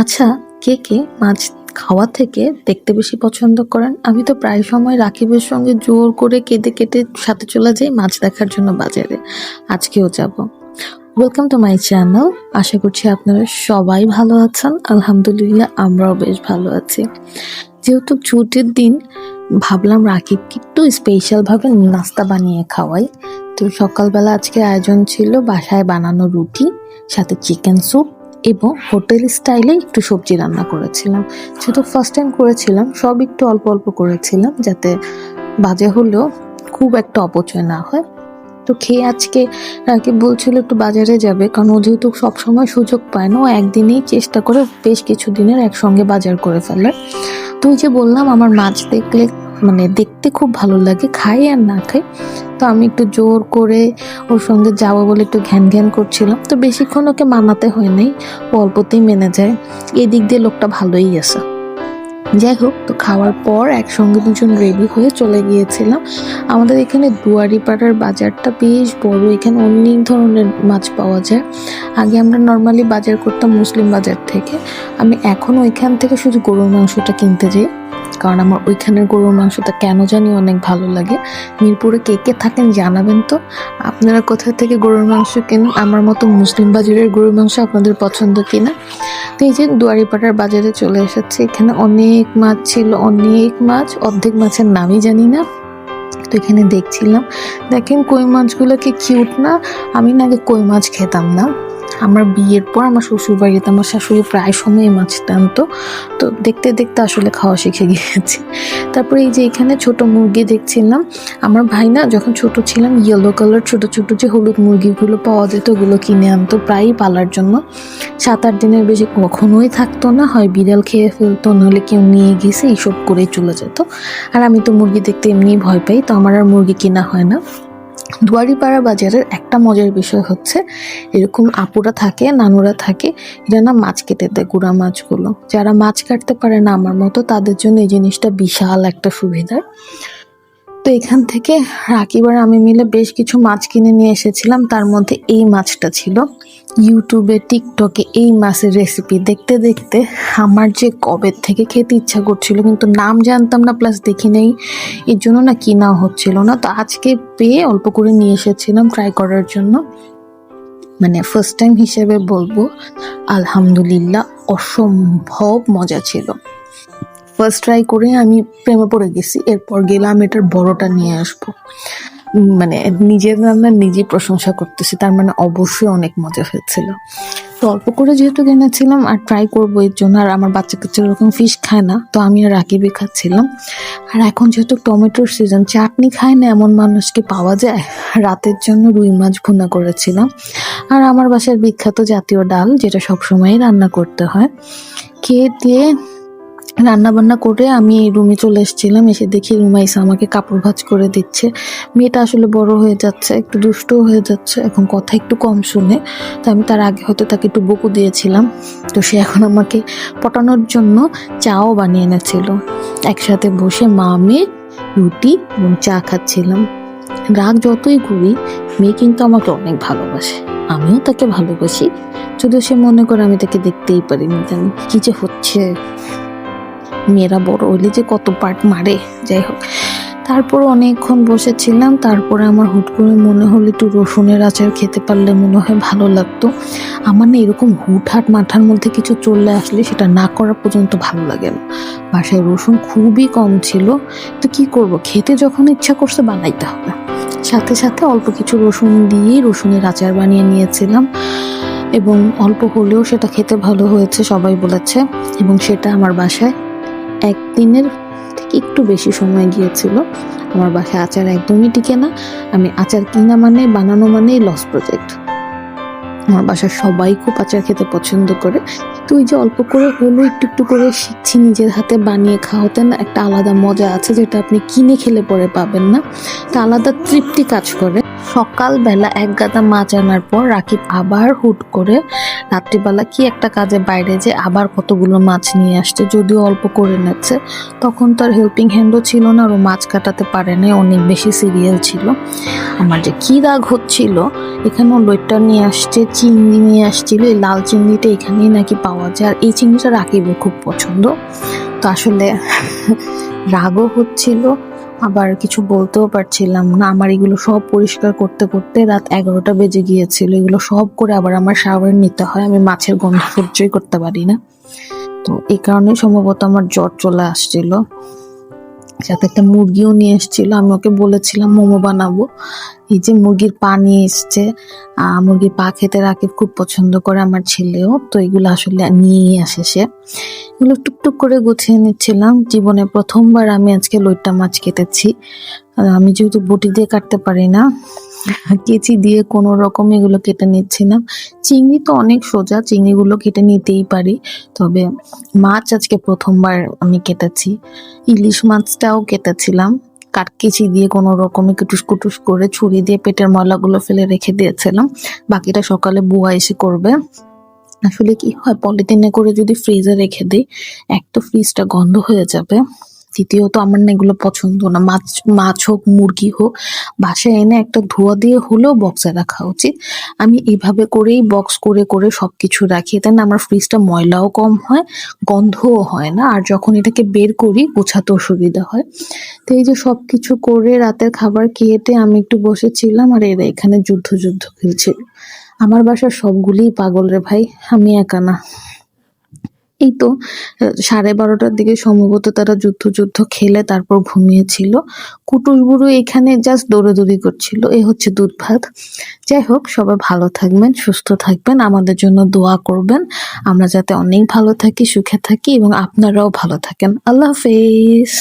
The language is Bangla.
আচ্ছা, কে কে মাছ খাওয়া থেকে দেখতে বেশি পছন্দ করেন? আমি তো প্রায় সময় রাকিবের সঙ্গে জোর করে কেঁদে কেটে সাথে চলে যাই মাছ দেখার জন্য বাজারে। আজকেও যাব। Welcome to my channel. আশা করছি আপনারা সবাই ভালো আছেন। আলহামদুলিল্লাহ আমরাও বেশ ভালো আছি। যেহেতু ছুটির দিন, ভাবলাম রাকিবকে একটু স্পেশাল ভাবে নাস্তা বানিয়ে খাওয়াই। তো সকালবেলা আজকে আয়োজন ছিল বাসায় বানানো রুটি, সাথে চিকেন স্যুপ এবং হোটেল স্টাইলে একটু সবজি রান্না করেছিলাম। যেহেতু ফার্স্ট টাইম করেছিলাম, সব একটু অল্প অল্প করেছিলাম যাতে বাজে হলেও খুব একটা অপচয় না হয়। তো খেয়ে আজকে রাকিব বলছিল একটু বাজারে যাবে, কারণ ও যেহেতু সবসময় সুযোগ পায় না, ও একদিনেই চেষ্টা করে বেশ কিছু দিনের একসঙ্গে বাজার করে ফেলে। তো ওই যে বললাম, আমার মাছ দেখলে মানে দেখতে খুব ভালো লাগে, খাই আর না খাই। তো আমি একটু জোর করে ওর সঙ্গে যাবো বলে একটু ঘ্যান ঘ্যান করছিলাম। তো বেশিক্ষণ ওকে মানাতে হয় নাই, ও অল্পতেই মেনে যায়। এদিক দিয়ে লোকটা ভালোই আছে। যাই হোক, তো খাওয়ার পর একসঙ্গে দুজন রেডি হয়ে চলে গিয়েছিলাম। আমাদের এখানে দুয়ারিপাড়ার বাজারটা বেশ বড়, এখানে অনেক ধরনের মাছ পাওয়া যায়। আগে আমরা নর্মালি বাজার করতাম মুসলিম বাজার থেকে। আমি এখনো ওইখান থেকে শুধু গরুর মাংসটা কিনতে যাই, কারণ আমার ওইখানের গরুর মাংসটা কেন জানি অনেক ভালো লাগে। মিরপুরে কে কে থাকেন জানাবেন তো, আপনারা কোথা থেকে গরুর মাংস কেনেন? আমার মতো মুসলিম বাজারের গরুর মাংস আপনাদের পছন্দ কিনা? তো এই যে দুয়ারিপাড়ার বাজারে চলে এসেছে, এখানে অনেক মাছ ছিল, অনেক মাছ, অর্ধেক মাছের নামই জানি না। তো এখানে দেখছিলাম, দেখেন কই মাছগুলো কি কিউট না? আমি না আগে কই মাছ খেতাম না। আমার বিয়ের পর আমার শ্বশুর বাড়িতে আমার শাশুড়ি প্রায় সময় মাছ টানতো, তো দেখতে দেখতে আসলে খাওয়া শিখে গিয়েছি। তারপরে এই যে এখানে ছোট মুরগি দেখছিলাম। আমার ভাই না যখন ছোট ছিলাম, ইয়েলো কালার ছোট ছোট যে হলুদ মুরগিগুলো পাওয়া যেত, ওগুলো কিনে আনতো প্রায়ই পালার জন্য। 7-8 দিনের বেশি কখনোই থাকতো না, হয় বিড়াল খেয়ে ফেলতো, নাহলে কেউ নিয়ে গেছে, এইসব করেই চলে যেত। আর আমি তো মুরগি দেখতে এমনিই ভয় পাই, তো আমার আর মুরগি কিনা হয় না। দুয়ারিপাড়া বাজারের একটা মজার বিষয় হচ্ছে, এরকম আপুরা থাকে, নানুরা থাকে, এরা না মাছ কেটে দেয়, গুড়া মাছগুলো। যারা মাছ কাটতে পারে না আমার মতো, তাদের জন্য এই জিনিসটা বিশাল একটা সুবিধা। তো এখান থেকে রাকিব আর আমি মিলে বেশ কিছু মাছ কিনে নিয়ে এসেছিলাম, তার মধ্যে এই মাছটা ছিল। ইউটিউবে টিকটকে এই মাছের রেসিপি দেখতে দেখতে আমার যে কবে থেকে খেতে ইচ্ছা করছিল, কিন্তু নাম জানতাম না, প্লাস দেখি নেই, এর জন্য না কিনা হচ্ছিল না। তো আজকে পেয়ে অল্প করে নিয়ে এসেছিলাম ট্রাই করার জন্য। মানে ফার্স্ট টাইম হিসেবে বলবো আলহামদুলিল্লাহ, অসম্ভব মজা ছিল। ফার্স্ট ট্রাই করে আমি প্রেমে পড়ে গেছি। এরপর গেলাম এটার বড়টা নিয়ে আসবো। মানে নিজের রান্নার নিজেই প্রশংসা করতেছি, তার মানে অবশ্যই অনেক মজা হয়েছিল। তো অল্প করে যেহেতু কিনেছিলাম আর ট্রাই করবো এর জন্য, আর আমার বাচ্চা কাচ্চা ওরকম ফিশ খায় না, তো আমি আর রাকিবই খাচ্ছিলাম। আর এখন যেহেতু টমেটোর সিজন, চাটনি খায় না এমন মানুষ কি পাওয়া যায়? রাতের জন্য রুই মাছ ভুনা করেছিলাম। আর আমার বাসার বিখ্যাত জাতীয় ডাল, যেটা সবসময়ই রান্না করতে হয়। খেয়ে দিয়ে রান্না বান্না করে আমি রুমে চলে এসেছিলাম। এসে দেখি রুমাইসা আমাকে কাপড় ভাঁজ করে দিচ্ছে। মেয়েটা আসলে বড় হয়ে যাচ্ছে, একটু দুষ্ট হয়ে যাচ্ছে, এখন কথা একটু কম শুনে। তো আমি তার আগে হয়তো তাকে একটু বকু দিয়েছিলাম, তো সে এখন আমাকে পটানোর জন্য চাও বানিয়ে এনেছিল। একসাথে বসে মা মেয়ে রুটি এবং চা খাচ্ছিলাম। রাগ যতই করি, মেয়ে কিন্তু আমাকে অনেক ভালোবাসে, আমিও তাকে ভালোবাসি। যদি সে মনে করে আমি তাকে দেখতেই পারিনি, জানি কি যে হচ্ছে। মেয়েরা বড় হইলে যে কত পার্ট মারে। যাই হোক, তারপর অনেকক্ষণ বসেছিলাম। তারপরে আমার হুট করে মনে হলো একটু রসুনের আচার খেতে পারলে মনে হয় ভালো লাগতো। আমার না এরকম হুটহাট মাথার মধ্যে কিছু চলে আসলে সেটা না করা পর্যন্ত ভালো লাগে না। বাসায় রসুন খুবই কম ছিল, তো কি করব, খেতে যখন ইচ্ছা করছে বানাইতে হবে। সাথে সাথে অল্প কিছু রসুন দিয়ে রসুনের আচার বানিয়ে নিয়েছিলাম, এবং অল্প হলেও সেটা খেতে ভালো হয়েছে, সবাই বলেছে। এবং সেটা আমার বাসায় একদিনের থেকে একটু বেশি সময় গিয়েছিল। আমার বাসায় আচার একদমই টিকে না। আমি আচার কিনা মানে, বানানো মানেই লস প্রজেক্ট। আমার বাসার সবাই খুব আচার খেতে পছন্দ করে। তো ওই যে অল্প করে হলো, একটু একটু করে শিখছি, নিজের হাতে বানিয়ে খাওয়াতে না একটা আলাদা মজা আছে, যেটা আপনি কিনে খেলে পরে পাবেন না। তা আলাদা তৃপ্তি কাজ করে। সকালবেলা এক গাদা মাছ আনার পর রাকিব আবার হুট করে রাত্রিবেলা কি একটা কাজে বাইরে যে আবার কতগুলো মাছ নিয়ে আসছে, যদিও অল্প করে এনেছে। তখন তার হেল্পিং হ্যান্ডও ছিল না, আর ও মাছ কাটাতে পারে না, অনেক বেশি সিরিয়াল ছিল। আমার যে কি রাগ হচ্ছিল। এখানেও লইট্টা নিয়ে আসছে, চিংড়ি নিয়ে আসছিল, এই লাল চিংড়িটা এখানেই নাকি পাওয়া পাওয়া যায়। আর এই চিংড়িটা রাকিবের খুব পছন্দ। তো আসলে রাগও হচ্ছিল, আবার কিছু বলতেও পারছিলাম না। আমার এগুলো সব পরিষ্কার করতে করতে রাত 11টা বেজে গিয়েছিল। এগুলো সব করে আবার আমার শাওয়ার নিতে হয়। আমি মাছের গন্ধ সহ্যই করতে পারি না। তো এই কারণে সম্ভবত আমার জ্বর চলে আসছিল। সাথে একটা মুরগিও নিয়ে এসেছিল। আমি ওকে বলেছিলাম মোমো বানাবো। এই যে মুরগির পা নিয়ে এসছে, মুরগির পা খেতে রাকিব খুব পছন্দ করে, আমার ছেলেও। তো এগুলো আসলে নিয়েই আসে সে। এগুলো টুকটুক করে গুছিয়ে নিচ্ছিলাম। জীবনে প্রথমবার আমি আজকে লইট্টা মাছ কেটেছি। আমি যেহেতু বটি দিয়ে কাটতে পারি না, কেচি দিয়ে কোনো রকম এগুলো কেটে নিচ্ছিলাম। চিংড়ি তো অনেক সোজা, চিংড়িগুলো কেটে নিতেই পারি, তবে মাছ আজকে প্রথমবার আমি কেটেছি। ইলিশ মাছটাও কেটেছিলাম কাটকেচি দিয়ে, কোনো রকমে কুটুস কুটুস করে ছুরি দিয়ে পেটের ময়লাগুলো ফেলে রেখে দিয়েছিলাম। বাকিটা সকালে বুয়া এসে করবে। আসলে কি হয়, পলিথিনে করে যদি ফ্রিজে রেখে দিই, এক তো ফ্রিজটা গন্ধ হয়ে যাবে, দ্বিতীয়ত আমার না এগুলো পছন্দ না। মাছ মাছ হোক মুরগি হোক, বাসায় এনে একটা ধোয়া দিয়ে হলেও বক্সে রাখা উচিত। আমি এইভাবে করেই বক্স করে করে সবকিছু রাখি, এতে না আমার ফ্রিজটা ময়লাও কম হয়, গন্ধও হয় না, আর যখন এটাকে বের করি গোছাতেও সুবিধা হয়। তো এই যে সবকিছু করে রাতের খাবার খেয়েতে আমি একটু বসেছিলাম, আর এরা এখানে যুদ্ধ যুদ্ধ খেলছিল। আমার বাসার সবগুলিই পাগল রে ভাই, আমি একা না। এই তো 12:30টার দিকে সম্ভবত তারা যুদ্ধ যুদ্ধ খেলে তারপর ঘুমিয়েছিল। কুটুস বুড়ো এখানে জাস্ট দৌড়াদৌড়ি করছিল। এ হচ্ছে দুধ ভাত। যাই হোক, সবাই ভালো থাকবেন, সুস্থ থাকবেন, আমাদের জন্য দোয়া করবেন। আমরা যাতে অনেক ভালো থাকি, সুখে থাকি এবং আপনারাও ভালো থাকেন। আল্লাহ হাফেজ।